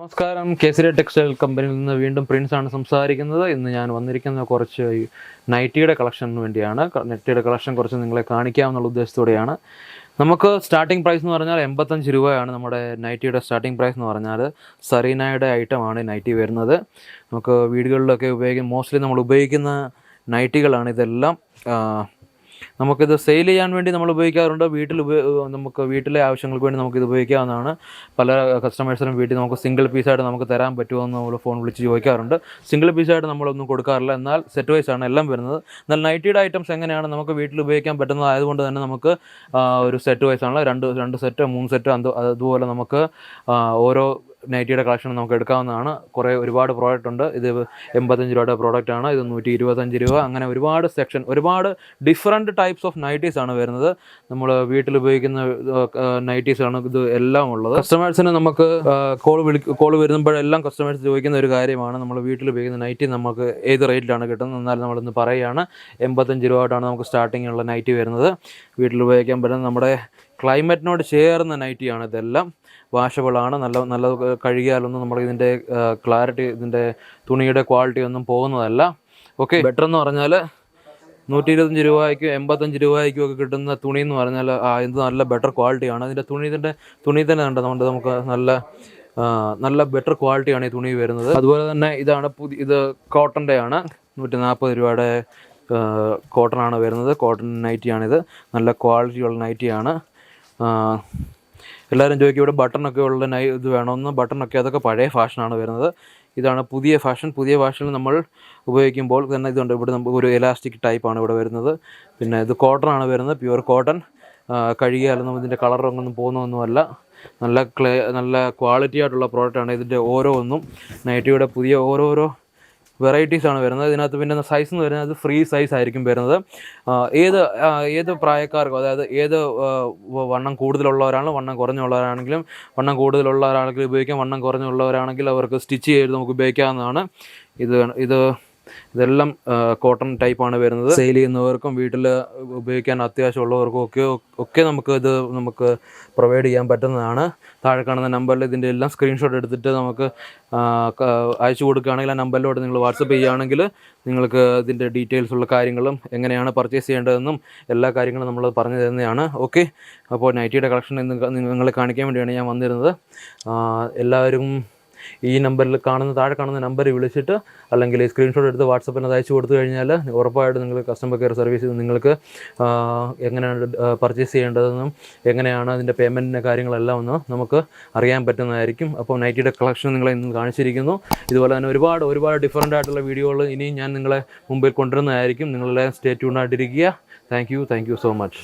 നമസ്കാരം, കേസരി ടെക്സ്റ്റൈൽ കമ്പനിയിൽ നിന്ന് വീണ്ടും പ്രിൻസ് ആണ് സംസാരിക്കുന്നത്. ഇന്ന് ഞാൻ വന്നിരിക്കുന്ന കുറച്ച് നൈറ്റിയുടെ കളക്ഷന് വേണ്ടിയാണ്. നൈറ്റിയുടെ കളക്ഷൻ കുറച്ച് നിങ്ങളെ കാണിക്കാമെന്നുള്ള ഉദ്ദേശത്തോടെയാണ്. നമുക്ക് സ്റ്റാർട്ടിംഗ് പ്രൈസ് എന്ന് പറഞ്ഞാൽ 85 രൂപയാണ് നമ്മുടെ നൈറ്റിയുടെ സ്റ്റാർട്ടിംഗ് പ്രൈസ് എന്ന് പറഞ്ഞാൽ. സറീനയുടെ ഐറ്റമാണ് നൈറ്റി വരുന്നത്. നമുക്ക് വീടുകളിലൊക്കെ മോസ്റ്റ്ലി നമ്മൾ ഉപയോഗിക്കുന്ന നൈറ്റികളാണ് ഇതെല്ലാം. നമുക്കിത് സെയിൽ ചെയ്യാൻ വേണ്ടി നമ്മൾ ഉപയോഗിക്കാറുണ്ട്. നമുക്ക് വീട്ടിലെ ആവശ്യങ്ങൾക്ക് വേണ്ടി നമുക്കിത് ഉപയോഗിക്കാവുന്നതാണ്. പല കസ്റ്റമേഴ്സിനും വീട്ടിൽ നമുക്ക് സിംഗിൾ പീസായിട്ട് നമുക്ക് തരാൻ പറ്റുമോ എന്ന് നമ്മൾ ഫോൺ വിളിച്ച് ചോദിക്കാറുണ്ട്. സിംഗിൾ പീസായിട്ട് നമ്മളൊന്നും കൊടുക്കാറില്ല, എന്നാൽ സെറ്റ് വൈസാണ് എല്ലാം വരുന്നത്. എന്നാൽ നൈറ്റിയുടെ ഐറ്റംസ് എങ്ങനെയാണ് നമുക്ക് വീട്ടിൽ ഉപയോഗിക്കാൻ പറ്റുന്നതായതുകൊണ്ട് തന്നെ നമുക്ക് ഒരു സെറ്റ് വൈസാണ്, രണ്ട് സെറ്റ് 3 സെറ്റ് അതുപോലെ നമുക്ക് ഓരോ നൈറ്റിയുടെ കളക്ഷൻ നമുക്ക് എടുക്കാവുന്നതാണ്. ഒരുപാട് പ്രോഡക്റ്റ് ഉണ്ട്. ഇത് 85 രൂപയുടെ പ്രോഡക്റ്റാണ്, ഇത് 125 രൂപ, അങ്ങനെ ഒരുപാട് സെക്ഷൻ, ഒരുപാട് ഡിഫറെൻറ്റ് ടൈപ്സ് ഓഫ് നൈറ്റീസ് ആണ് വരുന്നത്. നമ്മൾ വീട്ടിൽ ഉപയോഗിക്കുന്ന നൈറ്റീസ് ആണ് ഇത് എല്ലാം ഉള്ളത്. കസ്റ്റമേഴ്സിന് നമുക്ക് കോൾ വരുമ്പോഴെല്ലാം കസ്റ്റമേഴ്സ് ചോദിക്കുന്ന ഒരു കാര്യമാണ്, നമ്മൾ വീട്ടിൽ ഉപയോഗിക്കുന്ന നൈറ്റി നമുക്ക് ഏത് റേറ്റിലാണ് കിട്ടുന്നത്. എന്നാലും നമ്മളിന്ന് പറയുകയാണ്, 85 രൂപയായിട്ടാണ് നമുക്ക് സ്റ്റാർട്ടിംഗ് ഉള്ള നൈറ്റി വരുന്നത്. വീട്ടിൽ ഉപയോഗിക്കാൻ പറ്റുന്ന നമ്മുടെ ക്ലൈമറ്റിനോട് ചേർന്ന നൈറ്റിയാണ് ഇതെല്ലാം. വാഷബിളാണ്, നല്ല കഴുകിയാലൊന്നും നമ്മൾ ഇതിൻ്റെ ക്ലാരിറ്റി, ഇതിൻ്റെ തുണിയുടെ ക്വാളിറ്റി ഒന്നും പോകുന്നതല്ല. ഓക്കെ, ബെറ്റർ എന്ന് പറഞ്ഞാൽ 125 രൂപയ്ക്കും 85 രൂപയ്ക്കും ഒക്കെ കിട്ടുന്ന തുണി എന്ന് പറഞ്ഞാൽ ഇത് നല്ല ബെറ്റർ ക്വാളിറ്റിയാണ്. ഇതിൻ്റെ തുണി തന്നെ കണ്ടതുകൊണ്ട് നമുക്ക് നല്ല ബെറ്റർ ക്വാളിറ്റിയാണ് ഈ തുണി വരുന്നത്. അതുപോലെ തന്നെ ഇത് കോട്ടൻ്റെ ആണ്. 140 രൂപയുടെ കോട്ടനാണ് വരുന്നത്. കോട്ടൺ നൈറ്റിയാണിത്, നല്ല ക്വാളിറ്റിയുള്ള നൈറ്റിയാണ്. എല്ലാവരും ചോദിക്കും ഇവിടെ ബട്ടണൊക്കെ ഉള്ള ഇത് വേണമെന്ന്. ബട്ടണൊക്കെ അതൊക്കെ പഴയ ഫാഷനാണ് വരുന്നത്. ഇതാണ് പുതിയ ഫാഷൻ. പുതിയ ഫാഷനിൽ നമ്മൾ ഉപയോഗിക്കുമ്പോൾ തന്നെ ഇതുണ്ട്. ഇവിടെ നമുക്ക് ഒരു എലാസ്റ്റിക് ടൈപ്പാണ് ഇവിടെ വരുന്നത്. പിന്നെ ഇത് കോട്ടൺ ആണ് വരുന്നത്, പ്യുവർ കോട്ടൺ. കഴുകിയാലൊന്നും ഇതിൻ്റെ കളറൊന്നും പോകുന്നൊന്നുമല്ല. നല്ല ക്വാളിറ്റി ആയിട്ടുള്ള പ്രോഡക്റ്റാണ്. ഇതിൻ്റെ ഓരോന്നും നൈറ്റിയുടെ പുതിയ ഓരോരോ വെറൈറ്റീസ് ആണ് വരുന്നത്. ഇതിനകത്ത് പിന്നെ സൈസ് എന്ന് പറയുന്നത് ഫ്രീ സൈസ് ആയിരിക്കും വരുന്നത്. ഏത് പ്രായക്കാർക്കും, അതായത് ഏത് വണ്ണം കൂടുതലുള്ളവരാണ്, വണ്ണം കുറഞ്ഞുള്ളവരാണെങ്കിലും, വണ്ണം കൂടുതലുള്ളവരാണെങ്കിലും ഉപയോഗിക്കാം, വണ്ണം കുറഞ്ഞുള്ളവരാണെങ്കിൽ അവർക്ക് സ്റ്റിച്ച് ചെയ്ത് നമുക്ക് ഉപയോഗിക്കാവുന്നതാണ്. ഇതെല്ലാം കോട്ടൺ ടൈപ്പാണ് വരുന്നത്. സെയിൽ ചെയ്യുന്നവർക്കും വീട്ടിൽ ഉപയോഗിക്കാൻ അത്യാവശ്യമുള്ളവർക്കും ഒക്കെ നമുക്ക് പ്രൊവൈഡ് ചെയ്യാൻ പറ്റുന്നതാണ്. താഴെ കാണുന്ന നമ്പറിൽ ഇതിൻ്റെ എല്ലാം സ്ക്രീൻഷോട്ട് എടുത്തിട്ട് നമുക്ക് അയച്ചു കൊടുക്കുകയാണെങ്കിൽ ആ നമ്പറിലോട്ട് നിങ്ങൾ വാട്സപ്പ് ചെയ്യുകയാണെങ്കിൽ നിങ്ങൾക്ക് ഇതിൻ്റെ ഡീറ്റെയിൽസ് ഉള്ള കാര്യങ്ങളും എങ്ങനെയാണ് പർച്ചേസ് ചെയ്യേണ്ടതെന്നും എല്ലാ കാര്യങ്ങളും നമ്മൾ പറഞ്ഞു തരുന്നതാണ്. ഓക്കെ, അപ്പോൾ നൈറ്റിയുടെ കളക്ഷൻ നിങ്ങളെ കാണിക്കാൻ വേണ്ടിയാണ് ഞാൻ വന്നിരുന്നത്. എല്ലാവരും ഈ നമ്പറിൽ താഴെ കാണുന്ന നമ്പറിൽ വിളിച്ചിട്ട് അല്ലെങ്കിൽ സ്ക്രീൻഷോട്ട് എടുത്ത് വാട്സപ്പിന് അത് അയച്ചു കൊടുത്തു കഴിഞ്ഞാൽ ഉറപ്പായിട്ട് നിങ്ങൾ കസ്റ്റമർ കെയർ സർവീസ് നിങ്ങൾക്ക് എങ്ങനെയാണ് പർച്ചേസ് ചെയ്യേണ്ടതെന്നും എങ്ങനെയാണ് അതിൻ്റെ പേയ്മെൻറ്റിൻ്റെ കാര്യങ്ങളെല്ലാം ഒന്ന് നമുക്ക് അറിയാൻ പറ്റുന്നതായിരിക്കും. അപ്പോൾ നൈറ്റിയുടെ കളക്ഷൻ നിങ്ങളെ ഇന്ന് കാണിച്ചിരിക്കുന്നു. ഇതുപോലെ തന്നെ ഒരുപാട് ഡിഫറൻ്റ് ആയിട്ടുള്ള വീഡിയോകൾ ഇനിയും ഞാൻ നിങ്ങളെ മുമ്പിൽ കൊണ്ടുവരുന്നതായിരിക്കും. നിങ്ങളെ സ്റ്റേ ട്യൂണായിട്ടിരിക്കുക. Thank you so much.